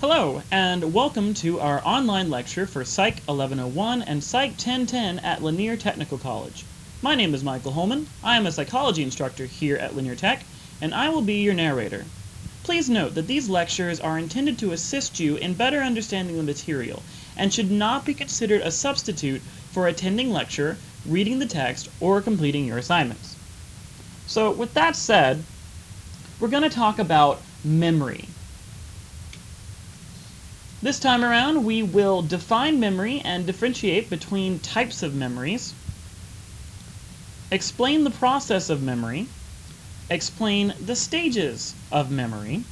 Hello, and welcome to our online lecture for Psych 1101 and Psych 1010 at Lanier Technical College. My name is Michael Holman. I am a psychology instructor here at Lanier Tech, and I will be your narrator. Please note that these lectures are intended to assist you in better understanding the material, and should not be considered a substitute for attending lecture, reading the text, or completing your assignments. So with that said, we're going to talk about memory. This time around, we will define memory and differentiate between types of memories, explain the process of memory, explain the stages of memory.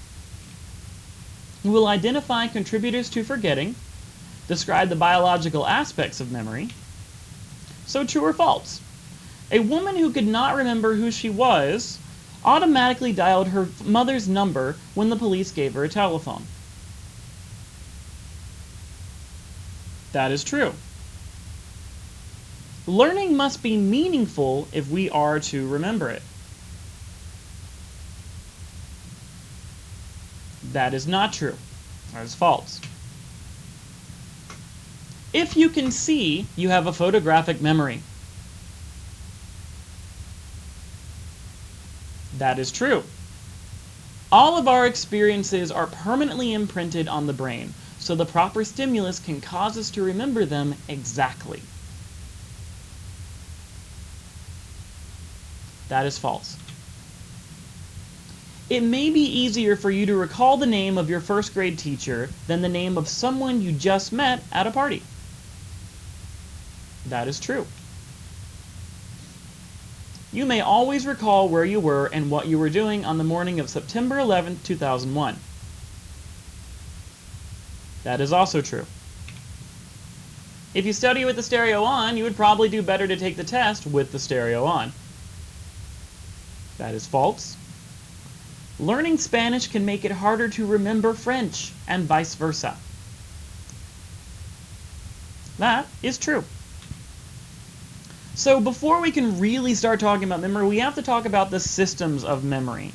We will identify contributors to forgetting, describe the biological aspects of memory. So true or false? A woman who could not remember who she was automatically dialed her mother's number when the police gave her a telephone. That is true. Learning must be meaningful if we are to remember it. That is not true. That is false. If you can see, you have a photographic memory. That is true. All of our experiences are permanently imprinted on the brain, so the proper stimulus can cause us to remember them exactly. That is false. It may be easier for you to recall the name of your first grade teacher than the name of someone you just met at a party. That is true. You may always recall where you were and what you were doing on the morning of September 11, 2001. That is also true. If you study with the stereo on, you would probably do better to take the test with the stereo on. That is false. Learning Spanish can make it harder to remember French, and vice versa. That is true. So before we can really start talking about memory, we have to talk about the systems of memory.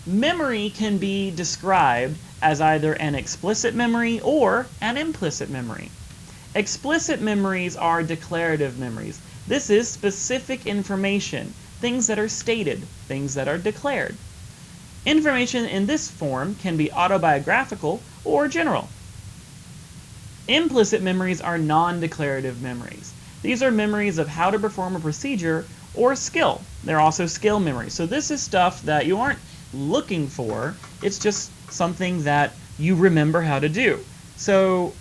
Memory can be described as either an explicit memory or an implicit memory. Explicit memories are declarative memories. This is specific information, things that are stated, things that are declared. Information in this form can be autobiographical or general. Implicit memories are non-declarative memories. These are memories of how to perform a procedure or skill. They're also skill memories. So this is stuff that you aren't looking for. It's just something that you remember how to do. So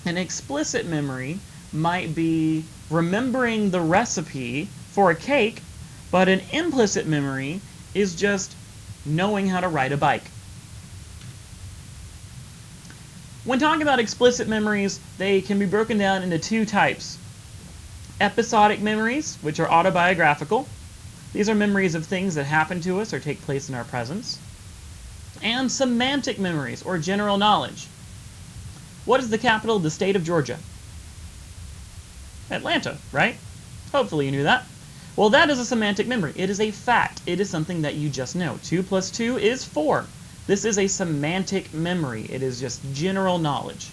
an explicit memory might be remembering the recipe for a cake, but an implicit memory is just knowing how to ride a bike. When talking about explicit memories, they can be broken down into two types. Episodic memories, which are autobiographical. These are memories of things that happen to us or take place in our presence. And semantic memories, or general knowledge. What is the capital of the state of Georgia? Atlanta, right? Hopefully you knew that. Well, that is a semantic memory. It is a fact. It is something that you just know. 2 plus 2 is 4. This is a semantic memory. It is just general knowledge.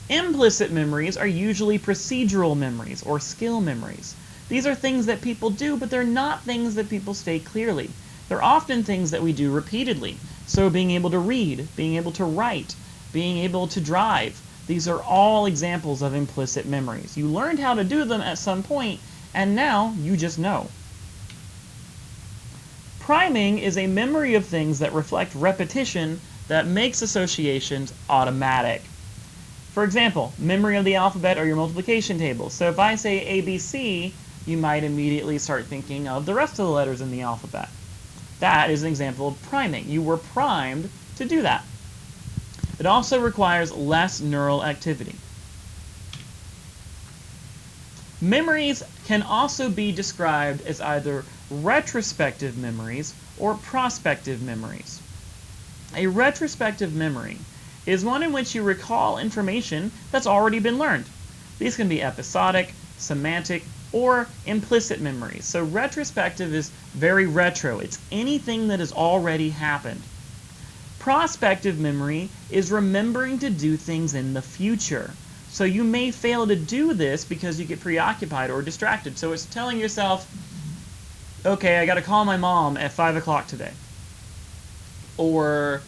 Implicit memories are usually procedural memories or skill memories. These are things that people do, but they're not things that people state clearly. They're often things that we do repeatedly. So being able to read, being able to write, being able to drive. These are all examples of implicit memories. You learned how to do them at some point, and now you just know. Priming is a memory of things that reflect repetition that makes associations automatic. For example, memory of the alphabet or your multiplication table. So if I say ABC, you might immediately start thinking of the rest of the letters in the alphabet. That is an example of priming. You were primed to do that. It also requires less neural activity. Memories can also be described as either retrospective memories or prospective memories. A retrospective memory is one in which you recall information that's already been learned. These can be episodic, semantic, or implicit memories. So retrospective is very retro. It's anything that has already happened. Prospective memory is remembering to do things in the future. So you may fail to do this because you get preoccupied or distracted. So it's telling yourself, okay, I got to call my mom at 5 o'clock today. Or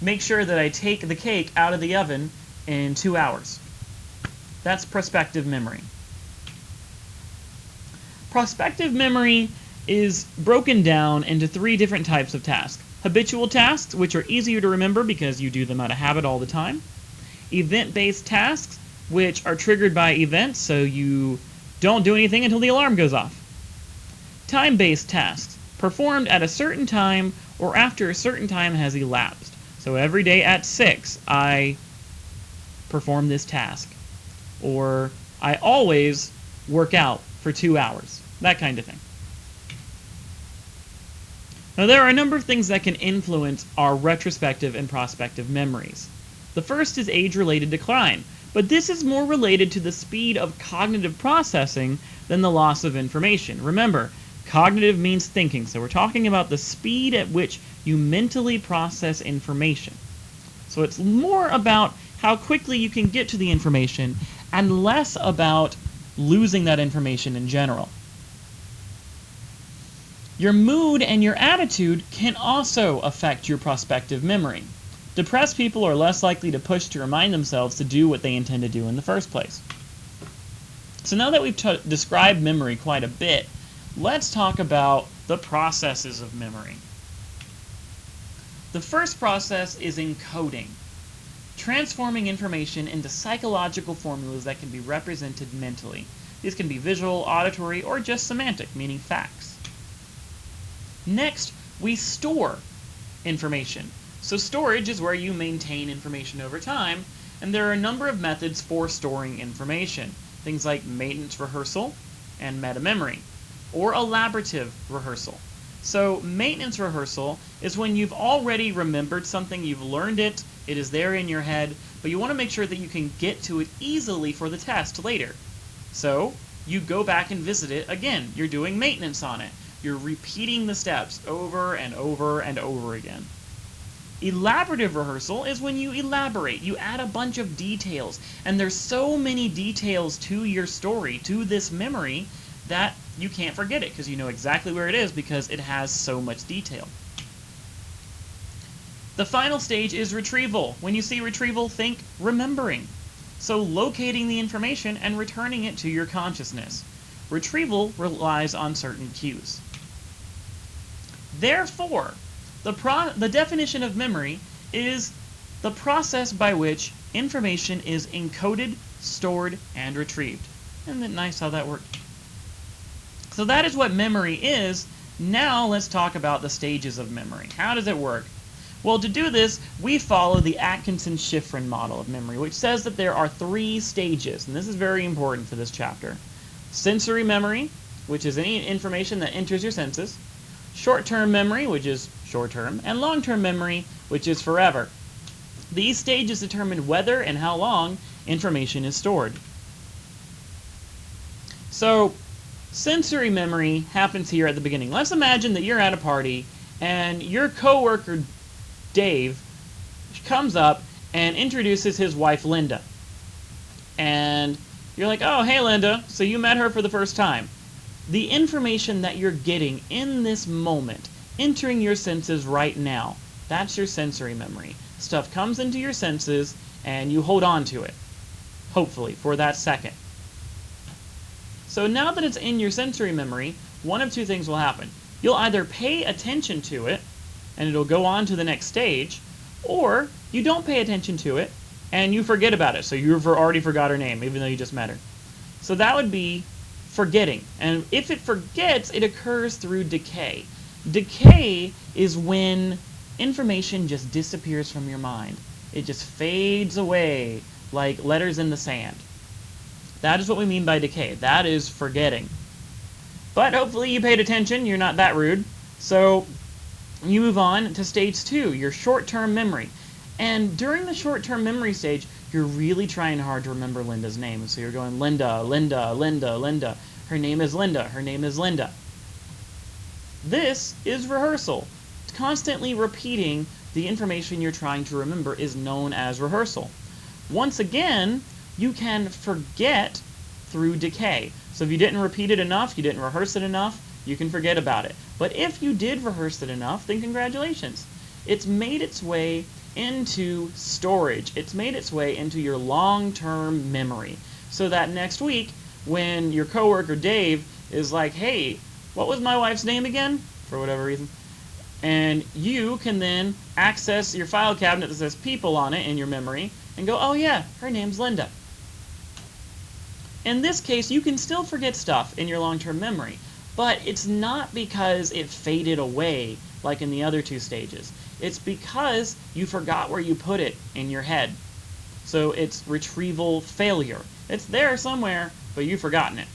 make sure that I take the cake out of the oven in 2 hours. That's prospective memory. Prospective memory is broken down into 3 different types of tasks. Habitual tasks, which are easier to remember because you do them out of habit all the time. Event-based tasks, which are triggered by events, so you don't do anything until the alarm goes off. Time-based tasks, performed at a certain time or after a certain time has elapsed. So every day at 6, I perform this task. Or I always work out for 2 hours. That kind of thing. Now there are a number of things that can influence our retrospective and prospective memories. The first is age-related decline, but this is more related to the speed of cognitive processing than the loss of information. Remember, cognitive means thinking, so we're talking about the speed at which you mentally process information. So it's more about how quickly you can get to the information and less about losing that information in general. Your mood and your attitude can also affect your prospective memory. Depressed people are less likely to push to remind themselves to do what they intend to do in the first place. So now that we've described memory quite a bit, let's talk about the processes of memory. The first process is encoding, transforming information into psychological formulas that can be represented mentally. These can be visual, auditory, or just semantic, meaning facts. Next, we store information. So storage is where you maintain information over time, and there are a number of methods for storing information. Things like maintenance rehearsal and metamemory, or elaborative rehearsal. So maintenance rehearsal is when you've already remembered something, you've learned it, it is there in your head, but you want to make sure that you can get to it easily for the test later. So you go back and visit it again. You're doing maintenance on it. You're repeating the steps over and over and over again. Elaborative rehearsal is when you elaborate. You add a bunch of details, and there's so many details to your story, to this memory, that you can't forget it because you know exactly where it is because it has so much detail. The final stage is retrieval. When you see retrieval, think remembering. So locating the information and returning it to your consciousness. Retrieval relies on certain cues. Therefore, the definition of memory is the process by which information is encoded, stored, and retrieved. Isn't it nice how that worked? So that is what memory is. Now let's talk about the stages of memory. How does it work? Well, to do this, we follow the Atkinson-Shiffrin model of memory, which says that there are 3 stages, and this is very important for this chapter. Sensory memory, which is any information that enters your senses. Short-term memory, which is short-term, and long-term memory, which is forever. These stages determine whether and how long information is stored. So, sensory memory happens here at the beginning. Let's imagine that you're at a party, and your coworker, Dave, comes up and introduces his wife, Linda. And you're like, oh, hey, Linda, so you met her for the first time. The information that you're getting in this moment, entering your senses right now, that's your sensory memory. Stuff comes into your senses, and you hold on to it, hopefully, for that second. So now that it's in your sensory memory, one of 2 things will happen. You'll either pay attention to it, and it'll go on to the next stage, or you don't pay attention to it, and you forget about it, so you've already forgot her name, even though you just met her. So that would be forgetting. And if it forgets, it occurs through decay. Decay is when information just disappears from your mind. It just fades away like letters in the sand. That is what we mean by decay. That is forgetting. But hopefully you paid attention, you're not that rude. So you move on to stage 2, your short-term memory. And during the short-term memory stage, you're really trying hard to remember Linda's name. So you're going, Linda, Linda, Linda, Linda. Her name is Linda. Her name is Linda. This is rehearsal. It's constantly repeating the information you're trying to remember is known as rehearsal. Once again, you can forget through decay. So if you didn't repeat it enough, you didn't rehearse it enough, you can forget about it. But if you did rehearse it enough, then congratulations. It's made its way into storage. It's made its way into your long-term memory. So that next week, when your coworker Dave is like, hey, what was my wife's name again? For whatever reason. And you can then access your file cabinet that says people on it in your memory and go, oh yeah, her name's Linda. In this case, you can still forget stuff in your long-term memory, but it's not because it faded away like in the other two stages. It's because you forgot where you put it in your head. So it's retrieval failure. It's there somewhere, but you've forgotten it.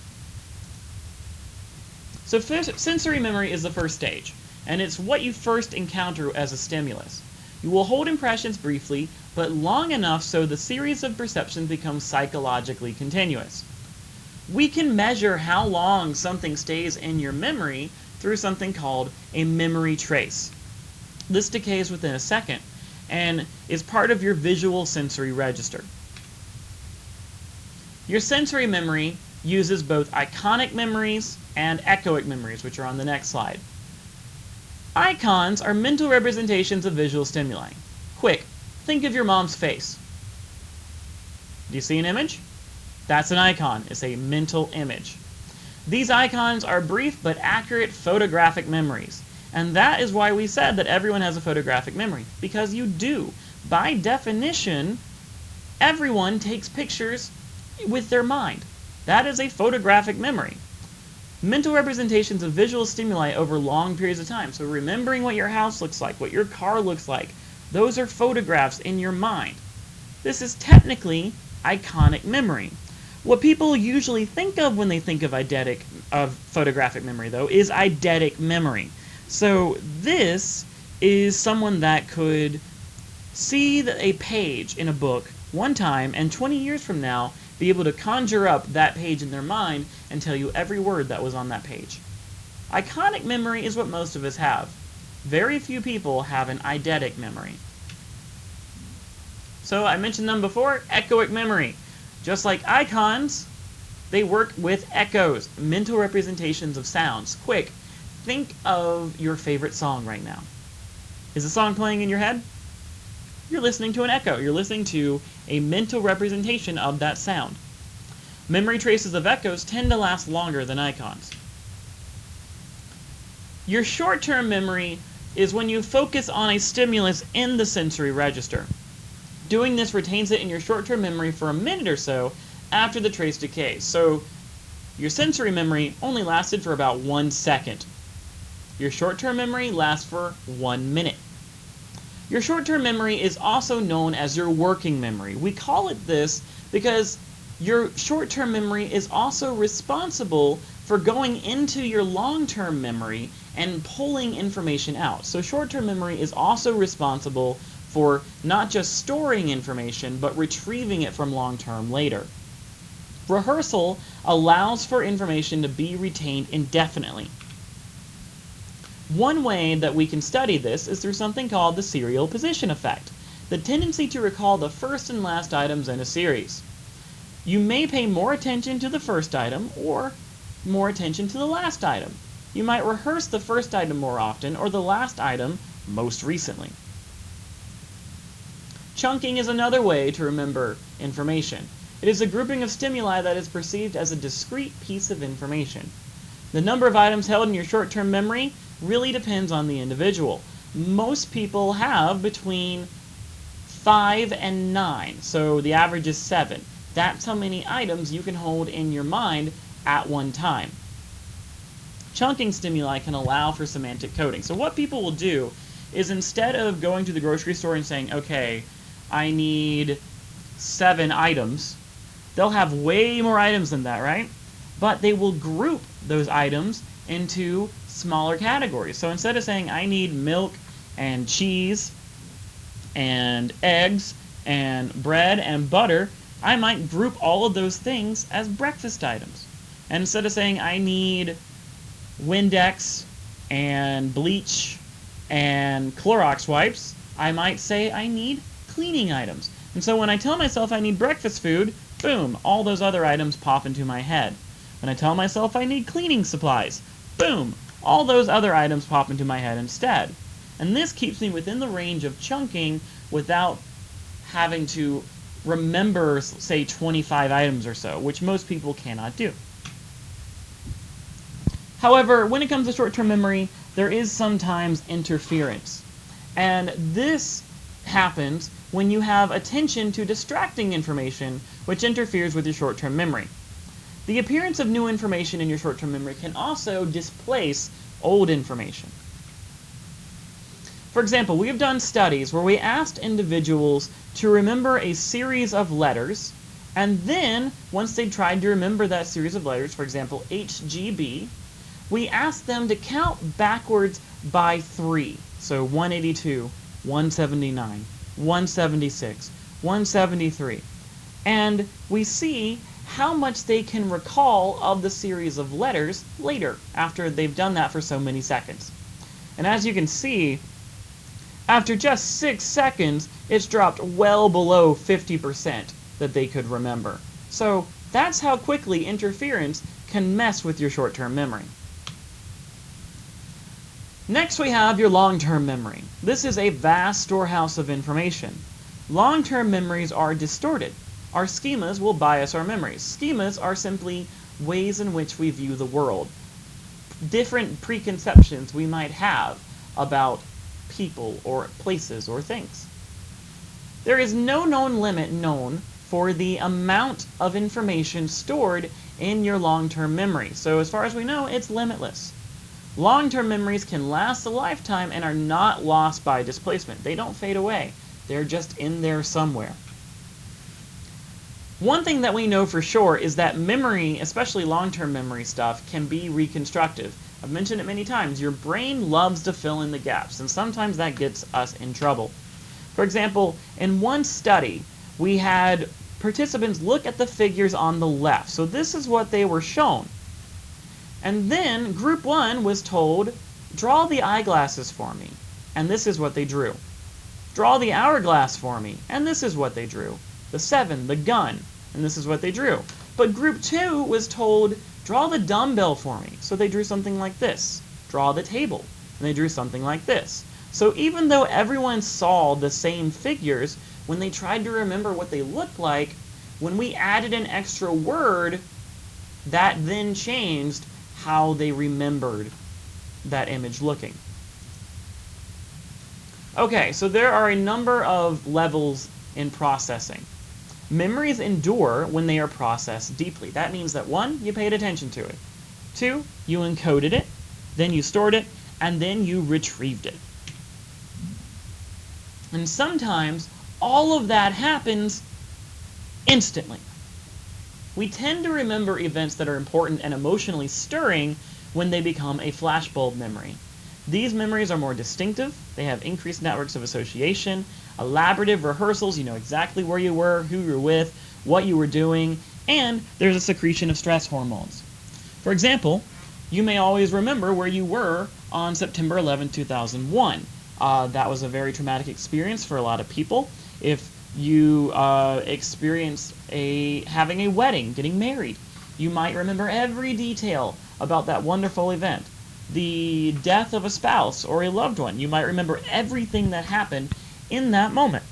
So sensory memory is the first stage, and it's what you first encounter as a stimulus. You will hold impressions briefly, but long enough so the series of perceptions becomes psychologically continuous. We can measure how long something stays in your memory through something called a memory trace. This decays within a second and is part of your visual sensory register. Your sensory memory uses both iconic memories and echoic memories, which are on the next slide. Icons are mental representations of visual stimuli. Quick, think of your mom's face. Do you see an image? That's an icon. It's a mental image. These icons are brief but accurate photographic memories. And that is why we said that everyone has a photographic memory. Because you do. By definition, everyone takes pictures with their mind. That is a photographic memory. Mental representations of visual stimuli over long periods of time. So remembering what your house looks like, what your car looks like, those are photographs in your mind. This is technically iconic memory. What people usually think of when they think of photographic memory, though, is eidetic memory. So this is someone that could see a page in a book one time and 20 years from now be able to conjure up that page in their mind and tell you every word that was on that page. Iconic memory is what most of us have. Very few people have an eidetic memory. So I mentioned them before, echoic memory. Just like icons, they work with echoes, mental representations of sounds. Quick, think of your favorite song right now. Is the song playing in your head? You're listening to an echo. You're listening to a mental representation of that sound. Memory traces of echoes tend to last longer than icons. Your short-term memory is when you focus on a stimulus in the sensory register. Doing this retains it in your short-term memory for a minute or so after the trace decays. So your sensory memory only lasted for about 1 second. Your short-term memory lasts for 1 minute. Your short-term memory is also known as your working memory. We call it this because your short-term memory is also responsible for going into your long-term memory and pulling information out. So short-term memory is also responsible for not just storing information, but retrieving it from long-term later. Rehearsal allows for information to be retained indefinitely. One way that we can study this is through something called the serial position effect, the tendency to recall the first and last items in a series. You may pay more attention to the first item or more attention to the last item. You might rehearse the first item more often or the last item most recently. Chunking is another way to remember information. It is a grouping of stimuli that is perceived as a discrete piece of information. The number of items held in your short-term memory really depends on the individual. Most people have between 5 and 9, so the average is 7. That's how many items you can hold in your mind at one time. Chunking stimuli can allow for semantic coding. So what people will do is instead of going to the grocery store and saying, okay, I need 7 items, they'll have way more items than that, right? But they will group those items into smaller categories. So instead of saying I need milk and cheese and eggs and bread and butter, I might group all of those things as breakfast items. And instead of saying I need Windex and bleach and Clorox wipes, I might say I need cleaning items. And so when I tell myself I need breakfast food, boom, all those other items pop into my head. When I tell myself I need cleaning supplies, boom, all those other items pop into my head instead. And this keeps me within the range of chunking without having to remember, say, 25 items or so, which most people cannot do. However, when it comes to short-term memory, there is sometimes interference. And this happens when you have attention to distracting information, which interferes with your short-term memory. The appearance of new information in your short-term memory can also displace old information. For example, we have done studies where we asked individuals to remember a series of letters, and then, once they tried to remember that series of letters, for example, HGB, we asked them to count backwards by 3. So 182, 179, 176, 173. And we see how much they can recall of the series of letters later, after they've done that for so many seconds. And as you can see, after just 6 seconds, it's dropped well below 50% that they could remember. So that's how quickly interference can mess with your short-term memory. Next we have your long-term memory. This is a vast storehouse of information. Long-term memories are distorted. Our schemas will bias our memories. Schemas are simply ways in which we view the world. Different preconceptions we might have about people or places or things. There is no known limit known for the amount of information stored in your long-term memory. So as far as we know, it's limitless. Long-term memories can last a lifetime and are not lost by displacement. They don't fade away. They're just in there somewhere. One thing that we know for sure is that memory, especially long-term memory stuff, can be reconstructive. I've mentioned it many times. Your brain loves to fill in the gaps, and sometimes that gets us in trouble. For example, in one study, we had participants look at the figures on the left. So this is what they were shown. And then group 1 was told, draw the eyeglasses for me. And this is what they drew. Draw the hourglass for me. And this is what they drew. The 7, the gun. And this is what they drew. But group 2 was told, draw the dumbbell for me. So they drew something like this. Draw the table. And they drew something like this. So even though everyone saw the same figures, when they tried to remember what they looked like, when we added an extra word, that then changed how they remembered that image looking. Okay, so there are a number of levels in processing. Memories endure when they are processed deeply. That means that 1, you paid attention to it. 2, you encoded it, then you stored it, and then you retrieved it. And sometimes all of that happens instantly. We tend to remember events that are important and emotionally stirring when they become a flashbulb memory. These memories are more distinctive, they have increased networks of association, elaborative rehearsals, you know exactly where you were, who you were with, what you were doing, and there's a secretion of stress hormones. For example, you may always remember where you were on September 11, 2001. That was a very traumatic experience for a lot of people. If you experienced having a wedding, getting married, you might remember every detail about that wonderful event. The death of a spouse or a loved one, you might remember everything that happened in that moment.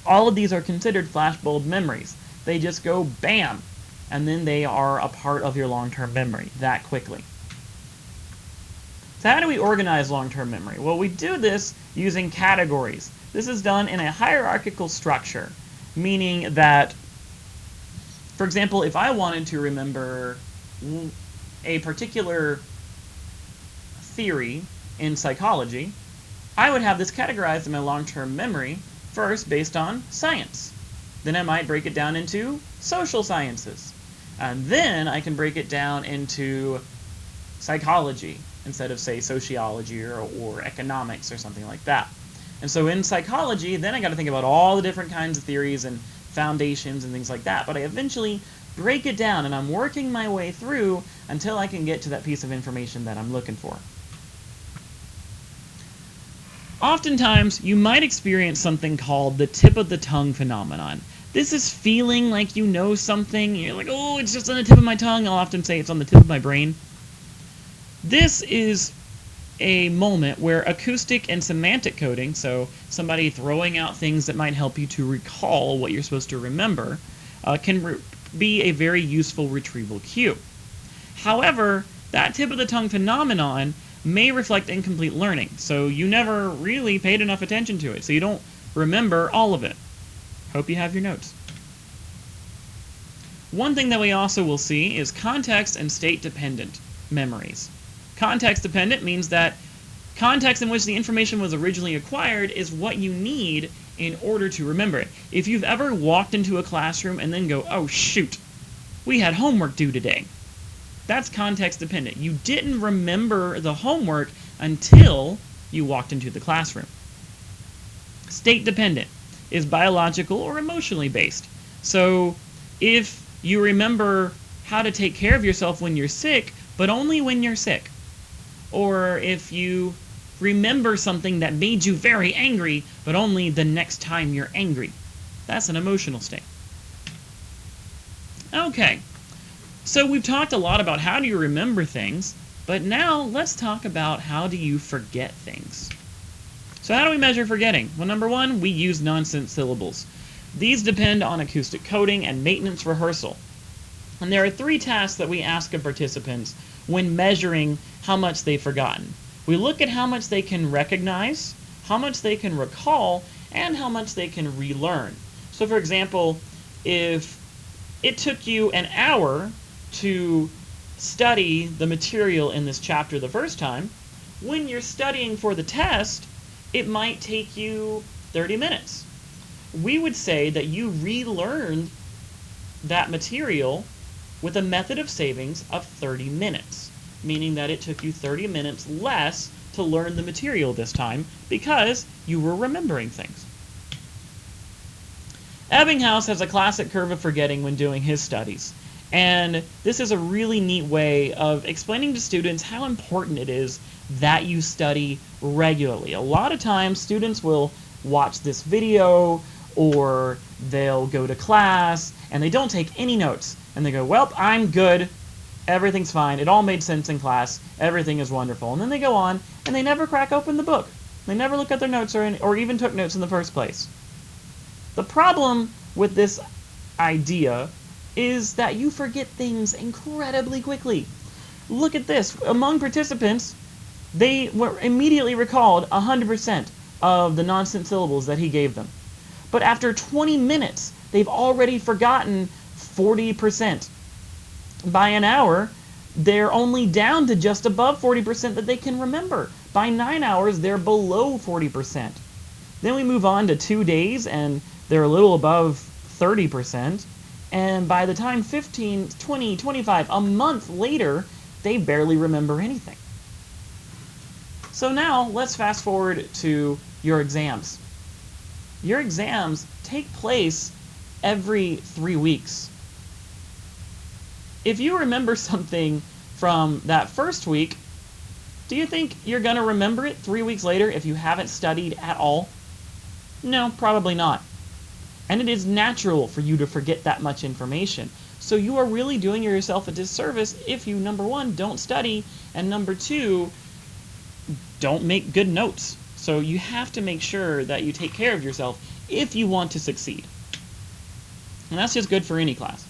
All of these are considered flashbulb memories. They just go bam, and then they are a part of your long-term memory that quickly. So how do we organize long-term memory? Well, we do this using categories. This is done in a hierarchical structure, meaning that, for example, if I wanted to remember a particular theory in psychology, I would have this categorized in my long-term memory, first based on science. Then I might break it down into social sciences. And then I can break it down into psychology instead of, say, sociology or economics or something like that. And so in psychology, then I got to think about all the different kinds of theories and foundations and things like that. But I eventually break it down, and I'm working my way through until I can get to that piece of information that I'm looking for. Oftentimes, you might experience something called the tip of the tongue phenomenon. This is feeling like you know something. You're like, oh, it's just on the tip of my tongue. I'll often say it's on the tip of my brain. This is a moment where acoustic and semantic coding, so somebody throwing out things that might help you to recall what you're supposed to remember, can be a very useful retrieval cue. However, that tip of the tongue phenomenon may reflect incomplete learning, so you never really paid enough attention to it, so you don't remember all of it. Hope you have your notes. One thing that we also will see is context and state-dependent memories. Context-dependent means that context in which the information was originally acquired is what you need in order to remember it. If you've ever walked into a classroom and then go, oh shoot, we had homework due today. That's context-dependent. You didn't remember the homework until you walked into the classroom. State-dependent is biological or emotionally based. So if you remember how to take care of yourself when you're sick, but only when you're sick, or if you remember something that made you very angry, but only the next time you're angry, that's an emotional state. Okay. So we've talked a lot about how do you remember things, but now let's talk about how do you forget things. So how do we measure forgetting? Well, number one, we use nonsense syllables. These depend on acoustic coding and maintenance rehearsal. And there are 3 tasks that we ask of participants when measuring how much they've forgotten. We look at how much they can recognize, how much they can recall, and how much they can relearn. So for example, if it took you an hour to study the material in this chapter the first time, when you're studying for the test, it might take you 30 minutes. We would say that you relearned that material with a method of savings of 30 minutes, meaning that it took you 30 minutes less to learn the material this time because you were remembering things. Ebbinghaus has a classic curve of forgetting when doing his studies. And this is a really neat way of explaining to students how important it is that you study regularly. A lot of times students will watch this video or they'll go to class and they don't take any notes. And they go, well, I'm good. Everything's fine. It all made sense in class. Everything is wonderful. And then they go on and they never crack open the book. They never look at their notes or even took notes in the first place. The problem with this idea is that you forget things incredibly quickly. Look at this. Among participants, they were immediately recalled 100% of the nonsense syllables that he gave them. But after 20 minutes, they've already forgotten 40%. By an hour, they're only down to just above 40% that they can remember. By 9 hours, they're below 40%. Then we move on to 2 days, and they're a little above 30%. And by the time 15, 20, 25, a month later, they barely remember anything. So now, let's fast forward to your exams. Your exams take place every 3 weeks. If you remember something from that first week, do you think you're going to remember it 3 weeks later if you haven't studied at all? No, probably not. And it is natural for you to forget that much information. So you are really doing yourself a disservice if you, number one, don't study, and number two, don't make good notes. So you have to make sure that you take care of yourself if you want to succeed. And that's just good for any class.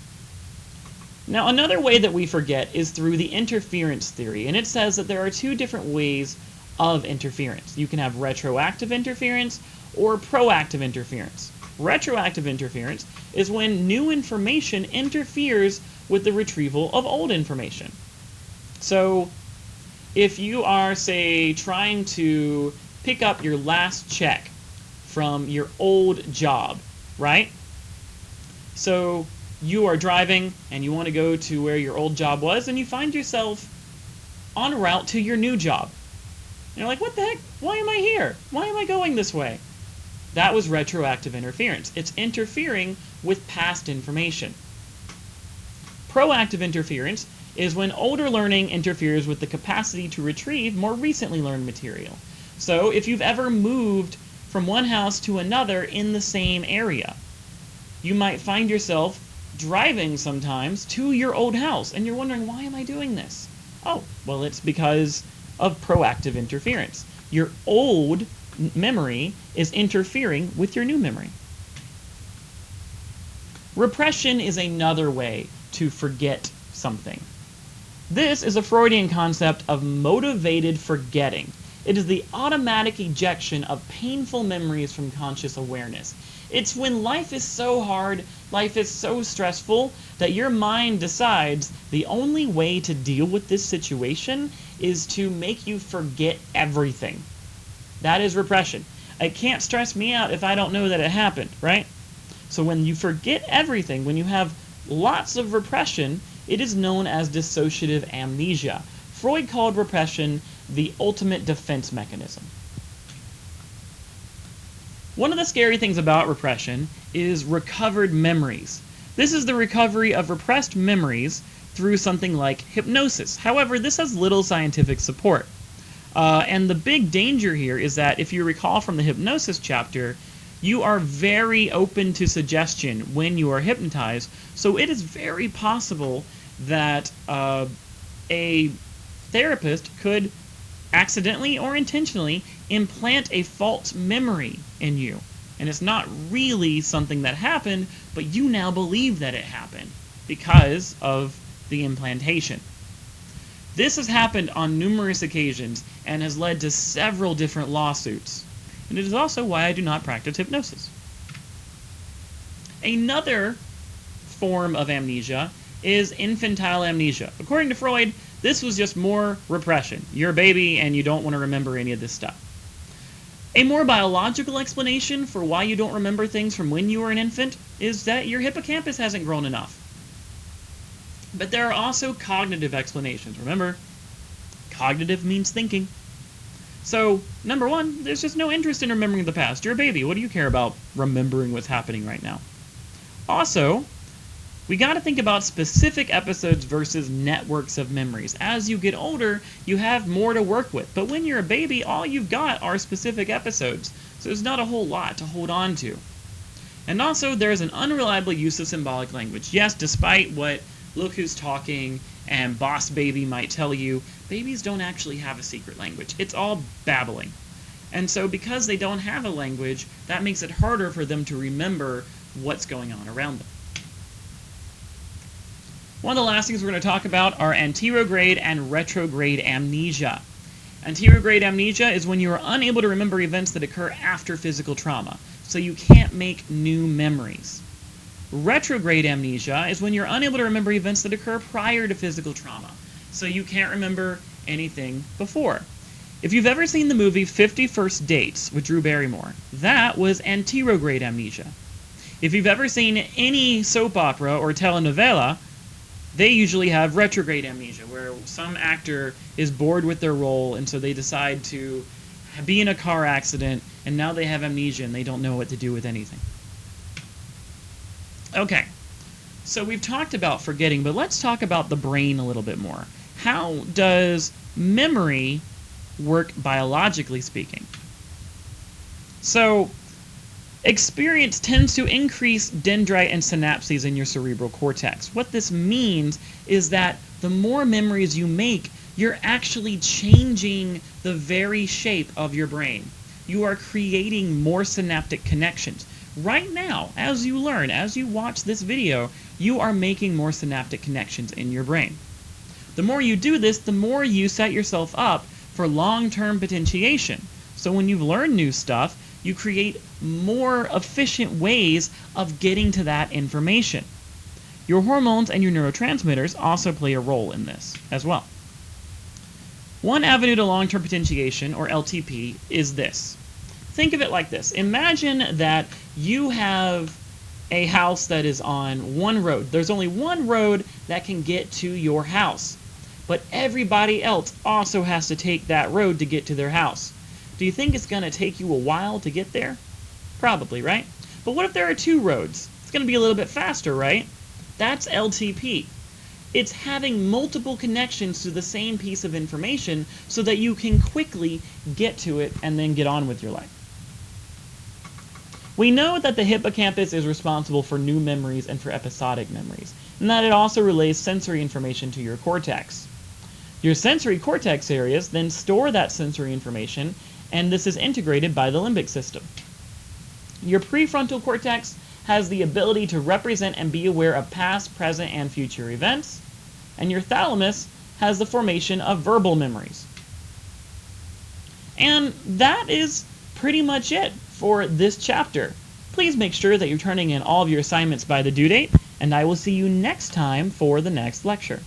Now, another way that we forget is through the interference theory, and it says that there are 2 different ways of interference. You can have retroactive interference or proactive interference. Retroactive interference is when new information interferes with the retrieval of old information. So if you are, say, trying to pick up your last check from your old job, right? So you are driving and you want to go to where your old job was, and you find yourself en route to your new job. And you're like, what the heck? Why am I here? Why am I going this way? That was retroactive interference. It's interfering with past information. Proactive interference is when older learning interferes with the capacity to retrieve more recently learned material. So if you've ever moved from one house to another in the same area, you might find yourself driving sometimes to your old house, and you're wondering, why am I doing this? Oh, well, it's because of proactive interference. Your old memory is interfering with your new memory. Repression is another way to forget something. This is a Freudian concept of motivated forgetting. It is the automatic ejection of painful memories from conscious awareness. It's when life is so hard, life is so stressful, that your mind decides the only way to deal with this situation is to make you forget everything. That is repression. It can't stress me out if I don't know that it happened, right? So when you forget everything, when you have lots of repression, it is known as dissociative amnesia. Freud called repression the ultimate defense mechanism. One of the scary things about repression is recovered memories. This is the recovery of repressed memories through something like hypnosis. However, this has little scientific support. And the big danger here is that, if you recall from the hypnosis chapter, you are very open to suggestion when you are hypnotized, so it is very possible that a therapist could accidentally or intentionally implant a false memory in you. And it's not really something that happened, but you now believe that it happened because of the implantation. This has happened on numerous occasions and has led to several different lawsuits. And it is also why I do not practice hypnosis. Another form of amnesia is infantile amnesia. According to Freud, this was just more repression. You're a baby and you don't want to remember any of this stuff. A more biological explanation for why you don't remember things from when you were an infant is that your hippocampus hasn't grown enough. But there are also cognitive explanations. Remember, cognitive means thinking. So, number one, there's just no interest in remembering the past. You're a baby. What do you care about remembering what's happening right now? Also, we got to think about specific episodes versus networks of memories. As you get older, you have more to work with. But when you're a baby, all you've got are specific episodes. So there's not a whole lot to hold on to. And also, there's an unreliable use of symbolic language. Yes, despite what Look Who's Talking and Boss Baby might tell you, babies don't actually have a secret language. It's all babbling. And so because they don't have a language, that makes it harder for them to remember what's going on around them. One of the last things we're going to talk about are anterograde and retrograde amnesia. Anterograde amnesia is when you are unable to remember events that occur after physical trauma, so you can't make new memories. Retrograde amnesia is when you're unable to remember events that occur prior to physical trauma, so you can't remember anything before. If you've ever seen the movie 50 First Dates with Drew Barrymore, that was anterograde amnesia. If you've ever seen any soap opera or telenovela, they usually have retrograde amnesia, where some actor is bored with their role and so they decide to be in a car accident and now they have amnesia and they don't know what to do with anything. Okay, so we've talked about forgetting, but let's talk about the brain a little bit more. How does memory work biologically speaking? So, experience tends to increase dendrite and synapses in your cerebral cortex. What this means is that the more memories you make, you're actually changing the very shape of your brain. You are creating more synaptic connections. Right now, as you learn, as you watch this video, you are making more synaptic connections in your brain. The more you do this, the more you set yourself up for long-term potentiation. So when you've learned new stuff, you create more efficient ways of getting to that information. Your hormones and your neurotransmitters also play a role in this as well. One avenue to long-term potentiation, or LTP, is this. Think of it like this. Imagine that you have a house that is on one road. There's only one road that can get to your house, but everybody else also has to take that road to get to their house. Do you think it's going to take you a while to get there? Probably, right? But what if there are two roads? It's going to be a little bit faster, right? That's LTP. It's having multiple connections to the same piece of information so that you can quickly get to it and then get on with your life. We know that the hippocampus is responsible for new memories and for episodic memories, and that it also relays sensory information to your cortex. Your sensory cortex areas then store that sensory information, and this is integrated by the limbic system. Your prefrontal cortex has the ability to represent and be aware of past, present, and future events, and your thalamus has the formation of verbal memories. And that is pretty much it for this chapter. Please make sure that you're turning in all of your assignments by the due date, and I will see you next time for the next lecture.